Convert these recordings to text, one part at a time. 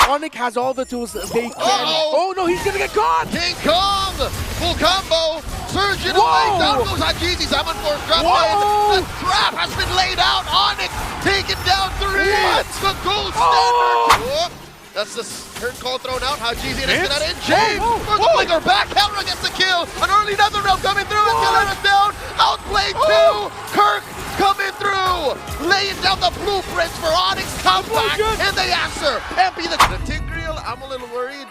Onic has all the tools that they can. Oh no, he's gonna get caught! King Kong! Full combo! Surgeon away! Down goes Hajizi. 7-4 drop in. The trap has been laid out. Onic taken down 3. What? The gold standard. Oh, that's the turn call thrown out. Hajizi and that in. James for the flicker back. Kelra gets the kill. An early nether realm coming through. And Kelra is down. Outplayed 2. Kirk coming through. Laying down the blueprints for Onyx comeback. And they answer. MP the Tigreal. I'm a little worried.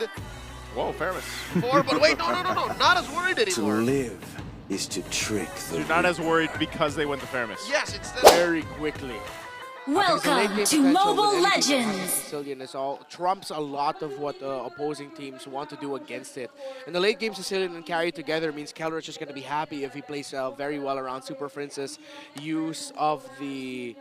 Whoa, Fairness. 4, but wait, no. Not as worried anymore. To live is to trick the You're not as worried because they went to Fairness. Yes, it's the Very quickly. Welcome to Mobile Legends! Sicilian is all trumps a lot of what opposing teams want to do against it. In the late game, Sicilian and carry together means Keller is just going to be happy if he plays very well around Super Prince's use of the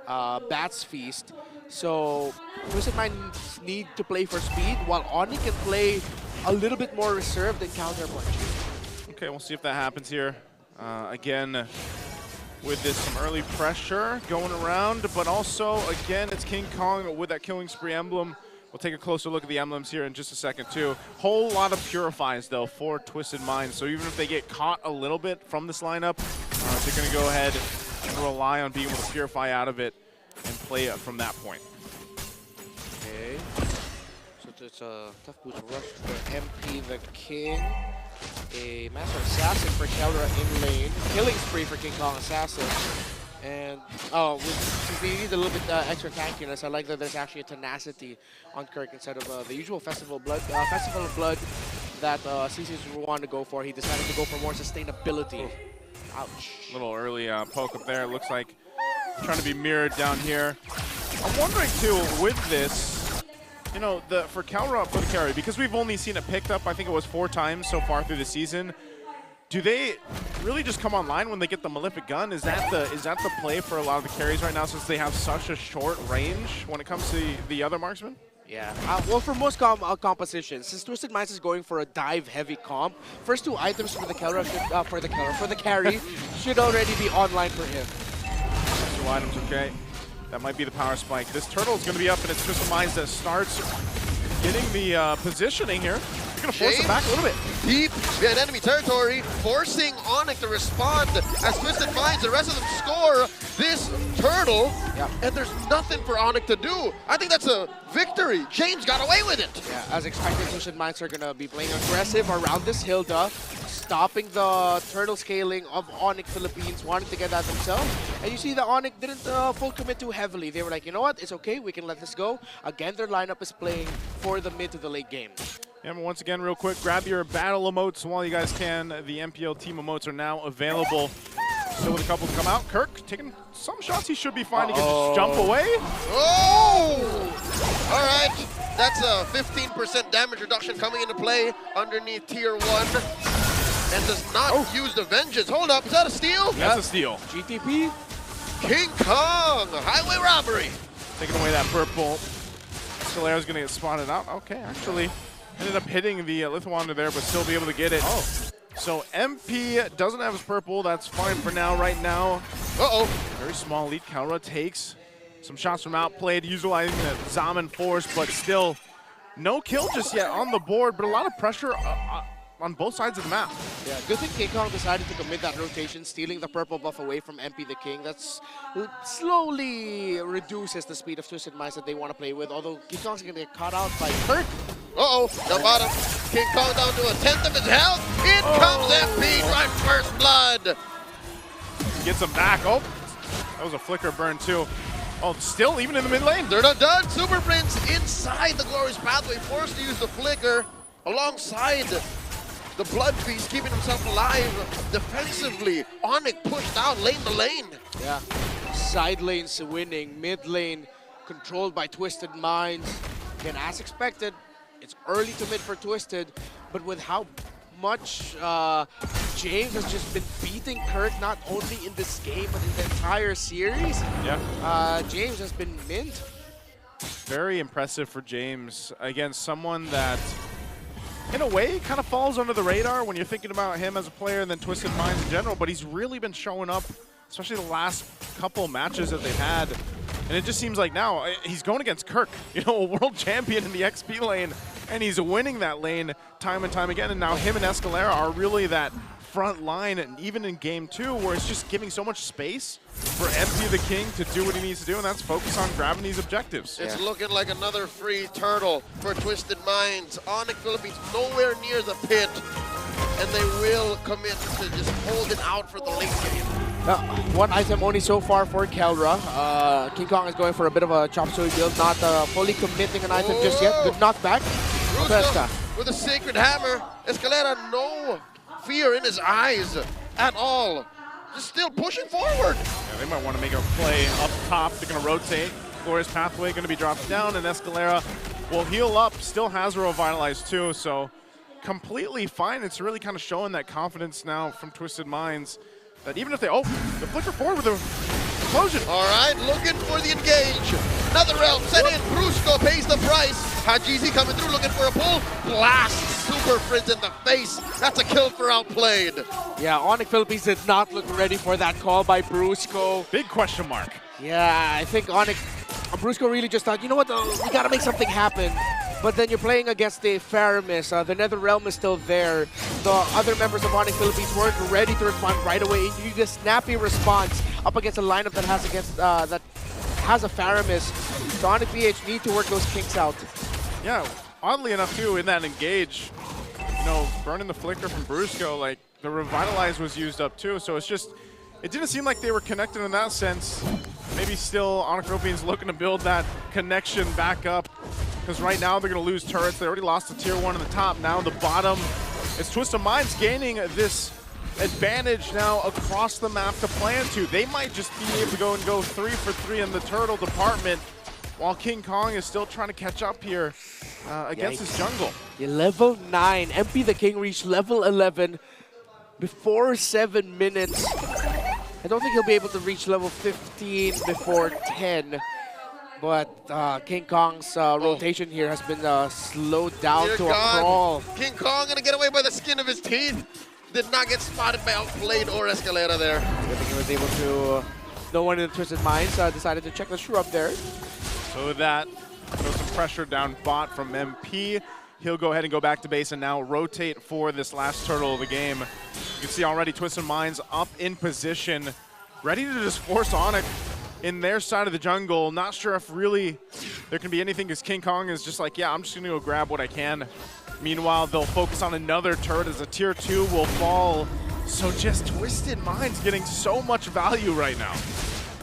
Bats Feast. So Twisted Minds need to play for speed, while Onic can play a little bit more reserved and counterpunch. Okay, we'll see if that happens here. Again, with this some early pressure going around, but also, again, it's King Kong with that Killing Spree emblem. We'll take a closer look at the emblems here in just a second, too. Whole lot of purifies, though, for Twisted Minds. So even if they get caught a little bit from this lineup, they're going to go ahead and rely on being able to purify out of it and play it from that point. Okay. So it's a tough boost rush for MP the King. A Master Assassin for Keldra in lane. Killing Spree for King Kong Assassin. And, since they need a little bit extra tankiness, I like that there's actually a tenacity on Kirk instead of the usual Festival of Blood that CC's wanted to go for. He decided to go for more sustainability. Ouch. Little early poke up there. It looks like trying to be mirrored down here. I'm wondering, too, with this, you know, for Calra for the carry, because we've only seen it picked up, I think it was 4 times so far through the season. Do they really just come online when they get the Malefic Gun? Is that the play for a lot of the carries right now, since they have such a short range when it comes to the other marksmen? Yeah, well, for most compositions, since Twisted Minds is going for a dive-heavy comp, first 2 items for the carry should already be online for him. 2 items, okay. That might be the power spike. This turtle is going to be up, and it's Twisted Minds that starts getting the positioning here. You're going to force it back a little bit. Deep behind enemy territory, forcing Onic to respond as Twisted Minds, the rest of them score this turtle, and there's nothing for Onic to do. I think that's a victory. James got away with it. Yeah, as expected, Twisted Minds are going to be playing aggressive around this Hilda, stopping the turtle scaling of Onic Philippines, wanting to get that themselves. And you see that Onic didn't full commit too heavily. They were like, you know what, it's okay, we can let this go. Again, their lineup is playing for the mid to the late game. Yeah, but once again, real quick, grab your battle emotes while you guys can. The MPL team emotes are now available. Still with a couple to come out. Kirk taking some shots he should be fine. He can just jump away. Oh! All right, that's a 15% damage reduction coming into play underneath tier 1. And does not use the Vengeance. Hold up, is that a steal? That's a steal. GTP. King Kong, highway robbery. Taking away that purple. Solera's going to get spotted out. Okay, actually ended up hitting the Lithuander there, but still be able to get it. So MP doesn't have his purple. That's fine for now. Right now, very small lead. Calra takes some shots from outplayed, utilizing the Zaman Force, but still no kill just yet on the board, but a lot of pressure on both sides of the map. Yeah, good thing King Kong decided to commit that rotation, stealing the purple buff away from MP the King. That's slowly reduces the speed of Twisted Minds that they want to play with, although King Kong's going to get caught out by Kirk. The bottom. King Kong down to 1/10 of his health. In comes MP, right first blood. Gets him back. Oh, that was a flicker burn too. Oh, still even in the mid lane. They're not done. Super Prince inside the Glorious Pathway, forced to use the flicker alongside the Blood Feast, keeping himself alive defensively. Onic pushed out lane to lane. Yeah, side lane's winning, mid lane controlled by Twisted Minds. Again, as expected, it's early to mid for Twisted, but with how much James has just been beating Kirk, not only in this game, but in the entire series, James has been mint. Very impressive for James against someone that, in a way, kind of falls under the radar when you're thinking about him as a player and then Twisted Minds in general, but he's really been showing up, especially the last couple matches that they've had. And it just seems like now he's going against Kirk, you know, a world champion in the XP lane, and he's winning that lane time and time again. And now him and Escalera are really that front line, and even in game 2, where it's just giving so much space for MP the King to do what he needs to do, and that's focus on grabbing these objectives. It's looking like another free turtle for Twisted Minds. Onic Philippines nowhere near the pit, and they will commit to just hold it out for the late game. One item only so far for Keldra. King Kong is going for a bit of a chop suey build, not fully committing an item just yet. Good knockback. Ruska with a Sacred Hammer. Escalera, no fear in his eyes at all. Just still pushing forward. Yeah, they might want to make a play up top. They're going to rotate. Glorious Pathway going to be dropped down, and Escalera will heal up. Still has a Revitalize too, so completely fine. It's really kind of showing that confidence now from Twisted Minds that even if they, the flicker forward with the explosion. All right, looking for the engage. Another realm set in. Brusco pays the price. Hajizi coming through looking for a pull. Blast Super Frizz in the face. That's a kill for Outplayed. Yeah, Onic Philippines did not look ready for that call by Brusco. Big question mark. Yeah, I think Brusco really just thought, you know what, we gotta make something happen. But then you're playing against the Faramis. The Nether Realm is still there. The other members of Onic Philippines weren't ready to respond right away. You need a snappy response up against a lineup that has a Faramis. So Onic BH need to work those kinks out. Yeah, oddly enough too, in that engage, you know, burning the flicker from Brusco, like the Revitalize was used up too. So it's just, it didn't seem like they were connected in that sense. Maybe still Onic Philippines looking to build that connection back up. Because right now they're going to lose turrets. They already lost the tier 1 in the top. Now the bottom, it's Twisted Minds gaining this advantage now across the map to plan to. They might just be able to go 3 for 3 in the turtle department, while King Kong is still trying to catch up here against his jungle. Yeah, level 9. MP the King reached level 11 before 7 minutes. I don't think he'll be able to reach level 15 before 10. But King Kong's rotation here has been slowed down to a crawl. King Kong gonna get away by the skin of his teeth. Did not get spotted by Outplayed or Escalera there. I think he was able to. No one in the Twisted Minds decided to check the shrew up there. So with that, throw some pressure down bot from MP. He'll go ahead and go back to base and now rotate for this last turtle of the game. You can see already Twisted Minds up in position, ready to just force Onic in their side of the jungle. Not sure if really there can be anything, because King Kong is just like, yeah, I'm just gonna go grab what I can. Meanwhile, they'll focus on another turret as a tier 2 will fall. So just Twisted Minds getting so much value right now.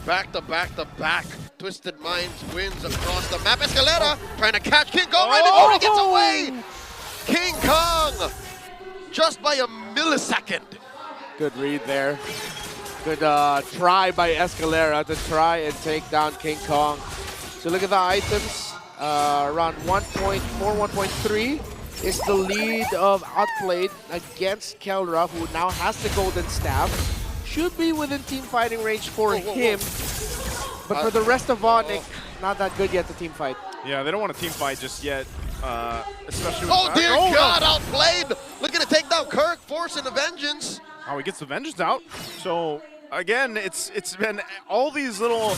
Back to back to back. Twisted Minds wins across the map. Escalera trying to catch King Kong right before he gets away. King Kong just by a millisecond. Good read there. Good try by Escalera to try and take down King Kong. So look at the items. Around 1.4, 1.3 is the lead of Outplayed against Keldra, who now has the golden staff. Should be within team fighting range for him. But for the rest of Onic, not that good yet to team fight. Yeah, they don't want to team fight just yet, especially with Oh dear God, Outplayed! Looking to take down Kirk, forcing the vengeance. Oh, he gets the vengeance out. So again, it's been all these little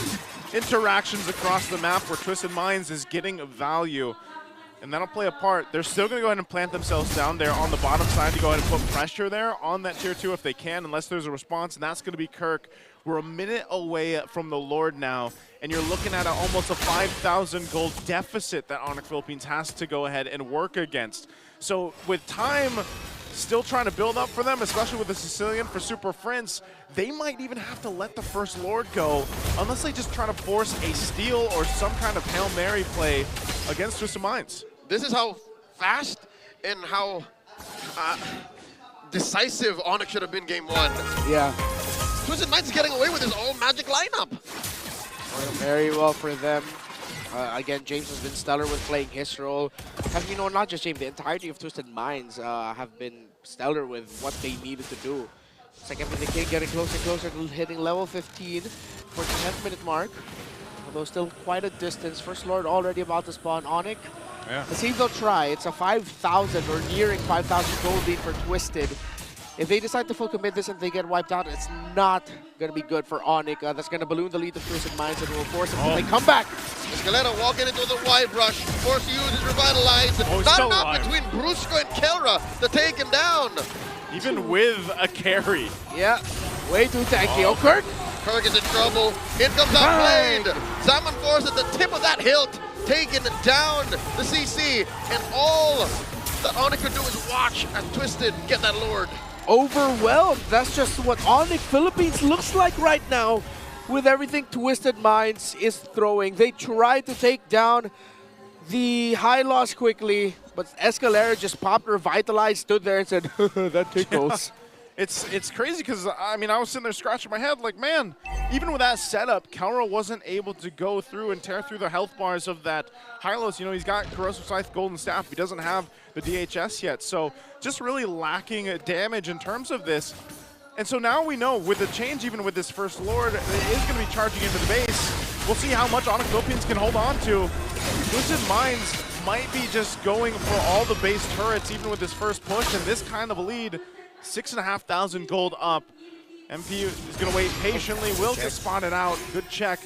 interactions across the map where Twisted Minds is getting value, and that'll play a part. They're still going to go ahead and plant themselves down there on the bottom side to go ahead and put pressure there on that tier 2 if they can, unless there's a response, and that's going to be Kirk. We're a minute away from the Lord now, and you're looking at almost a 5,000 gold deficit that Onic Philippines has to go ahead and work against. So with time still trying to build up for them, especially with the Sicilian for Super Prince, they might even have to let the first Lord go unless they just try to force a steal or some kind of Hail Mary play against Twisted Minds. This is how fast and how decisive Onic should have been game 1. Yeah. Twisted Minds is getting away with his all magic lineup. Very well for them. Again, James has been stellar with playing his role. And you know, not just James, the entirety of Twisted Minds have been stellar with what they needed to do. It's like the King getting closer and closer to hitting level 15 for the 10th minute mark. Although still quite a distance. First Lord already about to spawn. Onic. Yeah. Let's see if they'll try. It's a 5,000 or nearing 5,000 gold lead for Twisted. if they decide to full commit this and they get wiped out, it's not going to be good for Onic. That's going to balloon the lead of Twisted Minds and will force them to make comeback. Escalera walking into the wide rush, forced to use his Revitalize. Not enough between Brusco and Kelra to take him down. Even with a carry. Yeah, way too tanky. Oh, Kirk. Kirk is in trouble. Here comes Outplayed. Zaman Force at the tip of that hilt, taking down the CC. And all that Onic could do is watch as Twisted get that Lord. Overwhelmed. That's just what Onic Philippines looks like right now with everything Twisted Minds is throwing. They tried to take down the high loss quickly, but Escalera just popped Revitalize, stood there and said, that tickles. Yeah. It's crazy because, I mean, I was sitting there scratching my head like, man, even with that setup, Kelra wasn't able to go through and tear through the health bars of that Hylos. You know, he's got Corrosive Scythe, Golden Staff. He doesn't have the DHS yet, so just really lacking damage in terms of this. And so now we know with the change, even with this first Lord, it is going to be charging into the base. We'll see how much Onic Philippines can hold on to. Twisted Minds might be just going for all the base turrets, even with this first push, and this kind of a lead. 6,500 gold up. MP is going to wait patiently, will get spotted out. Good check.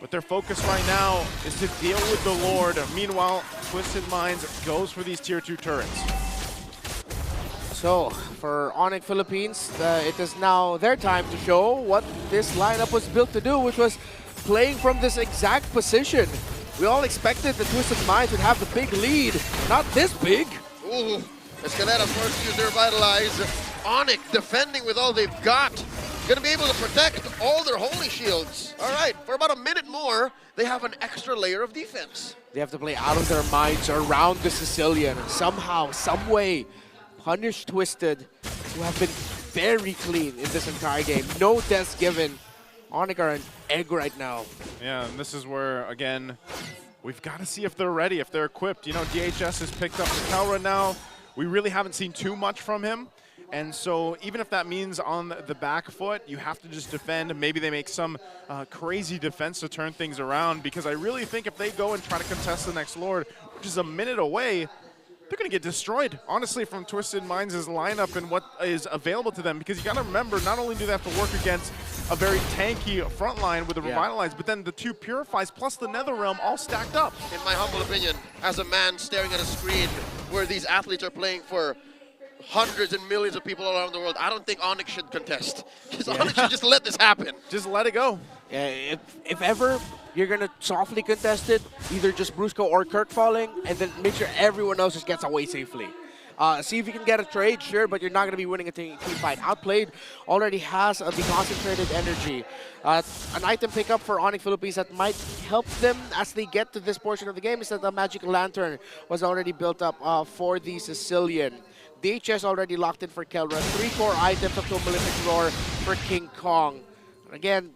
But their focus right now is to deal with the Lord. Meanwhile, Twisted Minds goes for these tier 2 turrets. So, for Onic Philippines, it is now their time to show what this lineup was built to do, which was playing from this exact position. We all expected the Twisted Minds would have the big lead. Not this big. Ooh, Escalera forced to use their Revitalize. Onic defending with all they've got. Going to be able to protect all their holy shields. All right, for about a minute more, they have an extra layer of defense. They have to play out of their minds around the Sicilian and somehow, some way, punish Twisted, who have been very clean in this entire game. No deaths given. Onic are an egg right now. Yeah, and this is where, again, we've got to see if they're ready, if they're equipped. You know, DHS has picked up the Kelra now. We really haven't seen too much from him. And so even if that means on the back foot, you have to just defend. Maybe they make some crazy defense to turn things around, because I really think if they go and try to contest the next Lord, which is a minute away, they're going to get destroyed, honestly, from Twisted Minds' lineup and what is available to them. Because you got to remember, not only do they have to work against a very tanky front line with the Revitalize, but then the 2 Purifies plus the Netherrealm all stacked up. In my humble opinion, as a man staring at a screen where these athletes are playing for hundreds and millions of people all around the world, I don't think Onic should contest. Onic should just let this happen. Just let it go. Yeah, if ever you're going to softly contest it, either just Brusco or Kirk falling, and then make sure everyone else just gets away safely. See if you can get a trade, sure, but you're not going to be winning a team fight. Outplayed already has the concentrated energy. An item pickup for Onic Philippines that might help them as they get to this portion of the game is that the Magic Lantern was already built up for the Sicilian. DHS already locked in for Kelra. 3 core items up to a Malefic Roar for King Kong. Again,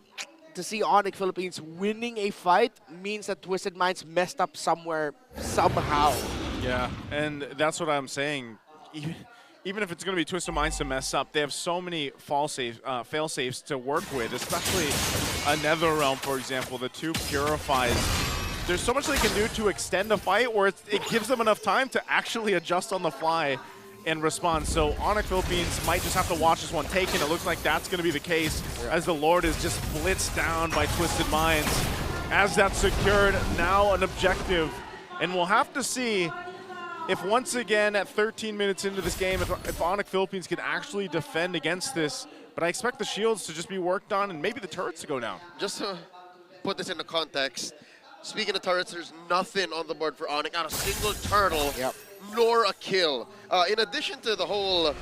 to see Onic Philippines winning a fight means that Twisted Minds messed up somewhere, somehow. Yeah, and that's what I'm saying. Even if it's going to be Twisted Minds to mess up, they have so many fail safes to work with, especially a Netherrealm, for example, the 2 Purifies. There's so much they can do to extend a fight where it gives them enough time to actually adjust on the fly and respond. So Onic Philippines might just have to watch this one taken. It looks like that's going to be the case as the Lord is just blitzed down by Twisted Minds. As that's secured, now an objective. And we'll have to see if once again at 13 minutes into this game, if Onic Philippines can actually defend against this. But I expect the shields to just be worked on and maybe the turrets to go down. Just to put this into context, speaking of turrets, there's nothing on the board for Onic. Not a single turtle. Nor a kill. In addition to the whole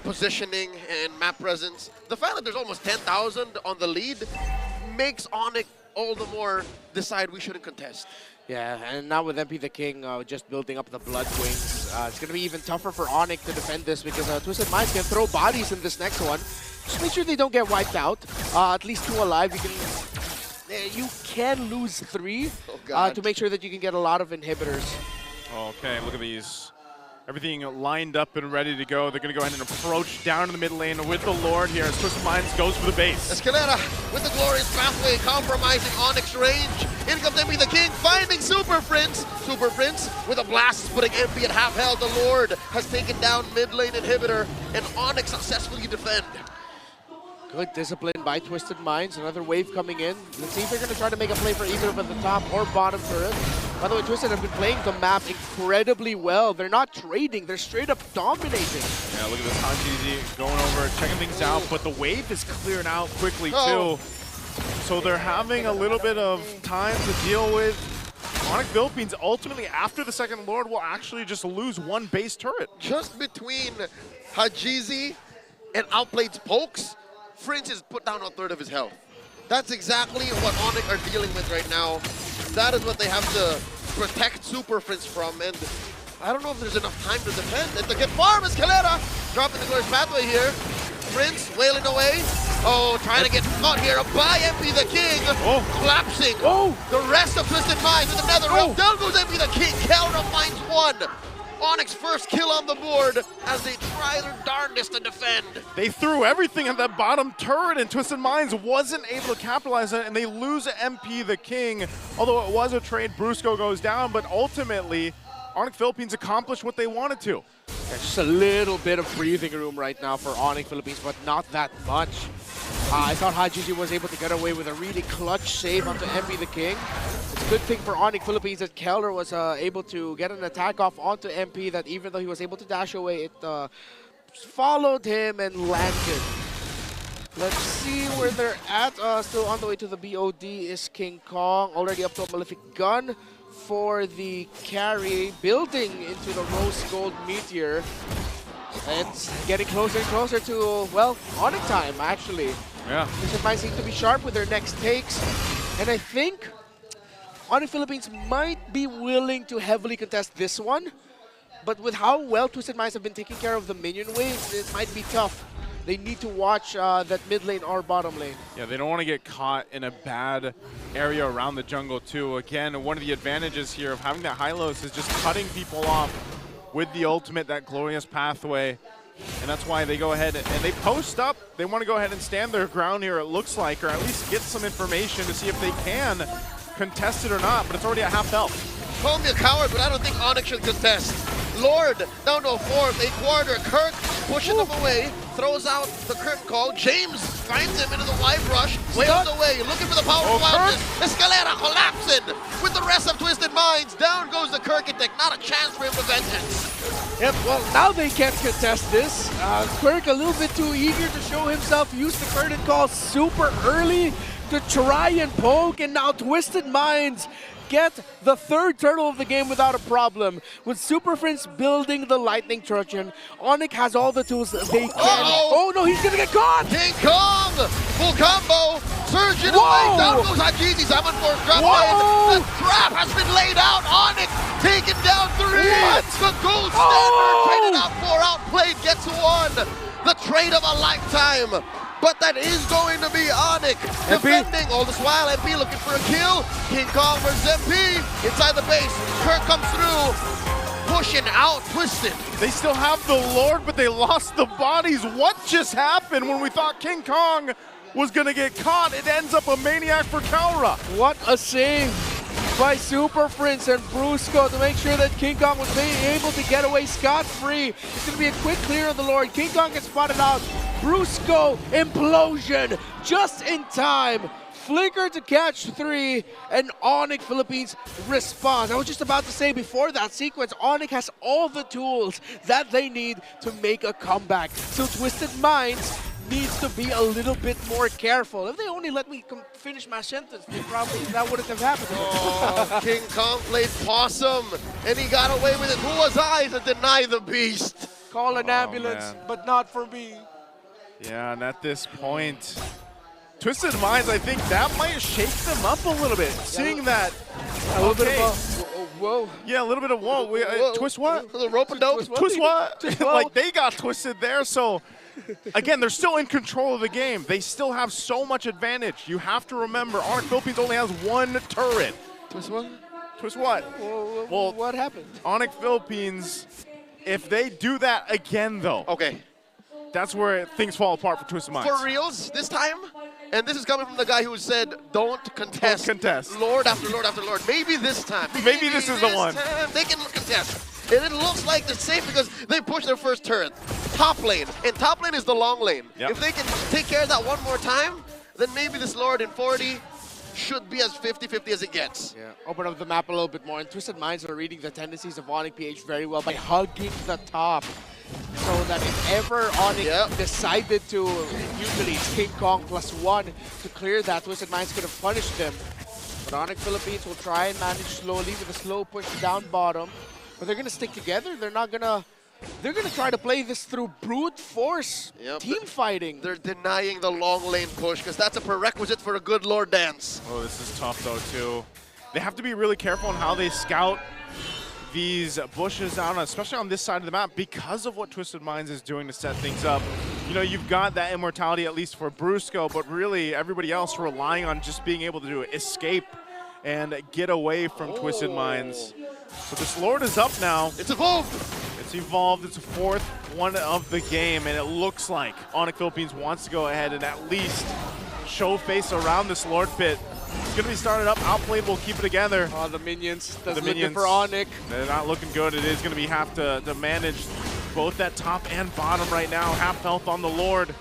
positioning and map presence, the fact that there's almost 10,000 on the lead makes Onic all the more decide we shouldn't contest. Yeah, and now with MP the King just building up the Blood Wings, it's going to be even tougher for Onic to defend this because Twisted Minds can throw bodies in this next one. Just make sure they don't get wiped out. At least 2 alive. You can lose 3 to make sure that you can get a lot of inhibitors. Okay, look at these everything lined up and ready to go. They're going to go ahead and approach down to the mid lane with the Lord here as Twisted Minds goes for the base. Escalera with the glorious pathway, compromising Onyx range. In comes MP the King, finding Super Prince. Super Prince with a blast, putting MP at half health. The Lord has taken down mid lane inhibitor, and Onyx successfully defend. Good discipline by Twisted Minds. Another wave coming in. Let's see if they're going to try to make a play for either of the top or bottom turret. By the way, Twisted have been playing the map incredibly well. They're not trading. They're straight up dominating. Yeah, look at this Hanji going over, checking things out, but the wave is cleared out quickly too. So they're having a little bit of time to deal with. Onic Philippines ultimately, after the second Lord, will actually just lose one base turret. Just between Hajizi and Outplayed's pokes, Fringe has put down a third of his health. That's exactly what Onic are dealing with right now. That is what they have to protect Super Fringe from, and I don't know if there's enough time to defend. And to get farm is Calera, dropping the glorious pathway here. Prince wailing away. Oh, trying to get caught here by MP the King. Collapsing. The rest of Twisted Minds with another round. Down goes MP the King. Calera finds one. Onyx first kill on the board as they try their darndest to defend. They threw everything at that bottom turret, and Twisted Minds wasn't able to capitalize on it, and they lose MP the King. Although it was a trade, Brusco goes down, but ultimately, Onic Philippines accomplished what they wanted to. Yeah, just a little bit of breathing room right now for Onic Philippines, but not that much. I thought Hajiji was able to get away with a really clutch save onto MP the King. It's a good thing for Onic Philippines that Keller was able to get an attack off onto MP, that even though he was able to dash away, it followed him and landed. Let's see where they're at. Still on the way to the BOD is King Kong, already up to a Malefic Gun for the carry, building into the Rose Gold Meteor. And it's getting closer and closer to, well, Onic time, actually. Yeah. Twisted Minds seem to be sharp with their next takes. And I think Onic Philippines might be willing to heavily contest this one. But with how well Twisted Minds have been taking care of the minion waves, it might be tough. They need to watch that mid lane or bottom lane. Yeah, they don't want to get caught in a bad area around the jungle too. Again, one of the advantages here of having that Hylos is just cutting people off with the ultimate, that glorious pathway. And that's why they go ahead and they post up. They want to go ahead and stand their ground here, it looks like, or at least get some information to see if they can contest it or not, but it's already at half health. Call me a coward, but I don't think Onyx should contest. Lord down to a fourth, a quarter. Kirk pushing them away, throws out the curtain call. James finds him into the wide rush, wails away, looking for the powerful wildness. Escalera collapsing with the rest of Twisted Minds. Down goes the Kirkitek, not a chance for him to vengeance. Yep, well, now they can't contest this. Kirk a little bit too eager to show himself, used the curtain call super early to try and poke, and now Twisted Minds get the third turtle of the game without a problem. With Super Prince building the Lightning Trojan, Onic has all the tools that they can. Oh no, he's gonna get caught! King Kong! Full combo! Surging away! Down goes Hajizi, 7-4 drop in. The trap has been laid out! Onic taking down 3! The gold standard traded out 4, outplayed, gets 1! The trade of a lifetime! But that is going to be Onic defending. All this while, MP looking for a kill. King Kong versus MP inside the base. Kirk comes through, pushing out Twisted. They still have the Lord, but they lost the bodies. What just happened when we thought King Kong was going to get caught? It ends up a maniac for Kaura. What a save by Super Prince and Brusco to make sure that King Kong was able to get away scot-free. It's going to be a quick clear of the Lord. King Kong gets spotted out. Brusco implosion just in time. Flicker to catch 3, and Onic Philippines responds. I was just about to say, before that sequence, Onic has all the tools that they need to make a comeback. So Twisted Minds needs to be a little bit more careful. If they only let me finish my sentence, that wouldn't have happened. Oh, King Kong played possum, and he got away with it. Who was I to deny the beast? Call an ambulance, but not for me. Yeah, and at this point, Twisted Minds, I think that might shake them up a little bit. Seeing that, a little bit of a whoa. Yeah, a little bit of whoa. Twist what? A little rope-a-dope. Twist what? Like, they got twisted there, so again, they're still in control of the game. They still have so much advantage. You have to remember, Onic Philippines only has 1 turret. Twist what? Twist what? Well, what happened? Onic Philippines If they do that again, though, Okay. that's where things fall apart for Twisted Minds. For reals this time, and this is coming from the guy who said, don't contest. Don't contest. Lord after Lord after Lord. Maybe this time. Maybe this is the one. Time they can contest. And it looks like they're safe because they pushed their first turret. Top lane. And top lane is the long lane. Yep. If they can take care of that one more time, then maybe this Lord in 40 should be as 50-50 as it gets. Yeah, open up the map a little bit more. And Twisted Minds are reading the tendencies of Onic PH very well by hugging the top. So that if ever Onic decided to, usually it's King Kong +1 to clear that, Twisted Minds could have punished them. But Onic Philippines will try and manage slowly with a slow push down bottom. But they're going to stick together. They're not going to... They're going to try to play this through brute force, team fighting. They're denying the long lane push because that's a prerequisite for a good Lord dance. Oh, this is tough, though, too. They have to be really careful on how they scout these bushes out, especially on this side of the map, because of what Twisted Minds is doing to set things up. You know, you've got that immortality, at least for Brusco, but really everybody else relying on just being able to escape and get away from Twisted Minds. So this Lord is up now. It's evolved. It's evolved. It's a fourth one of the game, and it looks like Onic Philippines wants to go ahead and at least show face around this Lord pit. It's going to be started up. Outplayed will keep it together. Oh, the minions. That's the looking minions for Onic. They're not looking good. It is going to be have to manage both that top and bottom right now. Half health on the Lord.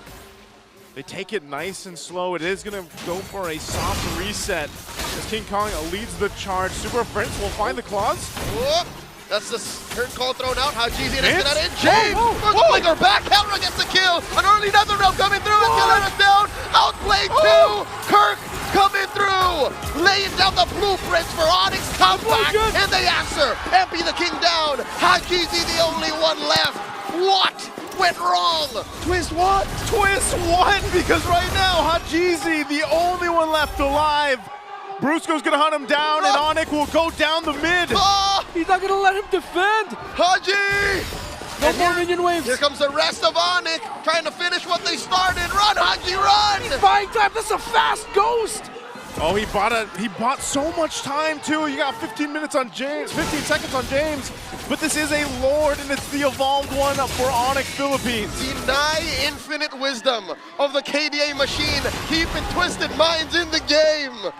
They take it nice and slow. It is going to go for a soft reset as King Kong leads the charge. Super Prince will find the claws. Whoop. That's the turn call thrown out. How GZ is gonna in. James for the flicker back. Helra gets the kill. An early nether realm coming through. And Galera's down. Outplayed two. Kirk coming through. Laying down the blueprints for Onyx comeback. And they answer. MP the king down. How GZ the only one left. What went wrong? TWIS what? TWIS won because right now Hajizi, the only one left alive. Brusco's gonna hunt him down, and Onic will go down the mid. He's not gonna let him defend. Haji! No more minion waves. Here comes the rest of Onic, trying to finish what they started. Run, Haji, run! Buying time. That's a fast ghost. Oh, he bought so much time too. You got 15 minutes on James, 15 seconds on James. But this is a Lord, and it's the evolved one for Onic Philippines. Deny infinite wisdom of the KDA machine, keeping Twisted Minds in the game.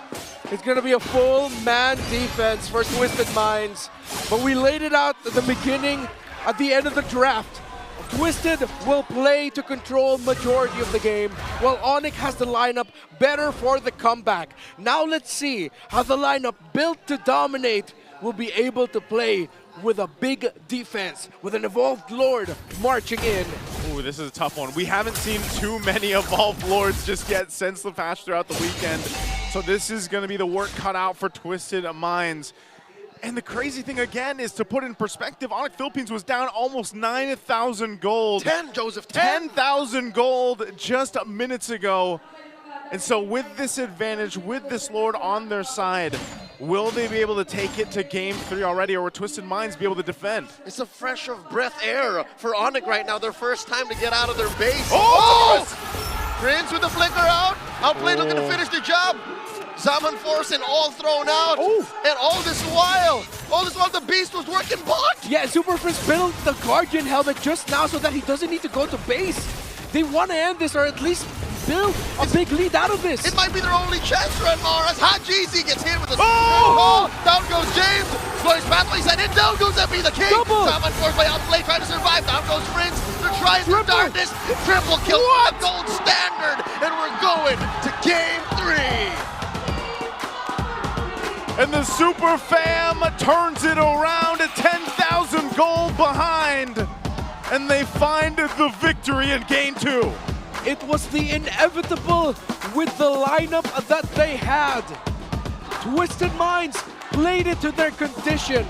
It's going to be a full man defense for Twisted Minds. But we laid it out at the beginning, at the end of the draft. Twisted will play to control majority of the game, while Onic has the lineup better for the comeback. Now let's see how the lineup built to dominate will be able to play with a big defense, with an evolved Lord marching in. Ooh, this is a tough one. We haven't seen too many evolved Lords just yet since the patch throughout the weekend. So this is going to be the work cut out for Twisted Minds. And the crazy thing again is, to put in perspective, Onic Philippines was down almost 9,000 gold. 10, Joseph, 10,000 gold just minutes ago. And so with this advantage, with this Lord on their side, will they be able to take it to game 3 already, or will Twisted Minds be able to defend? It's a fresh of breath air for Onic right now. Their first time to get out of their base. Prince with the flicker out. Outplayed looking to finish the job. Zaman Force and all thrown out. And all this while the Beast was working bot. Yeah, Super Prince built the Guardian helmet just now so that he doesn't need to go to base. They want to end this, or at least build a big lead out of this. It might be their only chance, Renmar, as Hajizi gets hit with a ball. Down goes James. Flourish pathways and in. Down goes MP the king. Zaman Force by Outplay trying to survive. Down goes Prince. They're trying to darkness. Triple kill. The gold standard. And we're going to game 3. And the Super Fam turns it around at 10,000 gold behind. And they find the victory in game 2. It was the inevitable with the lineup that they had. Twisted Minds played it to their condition.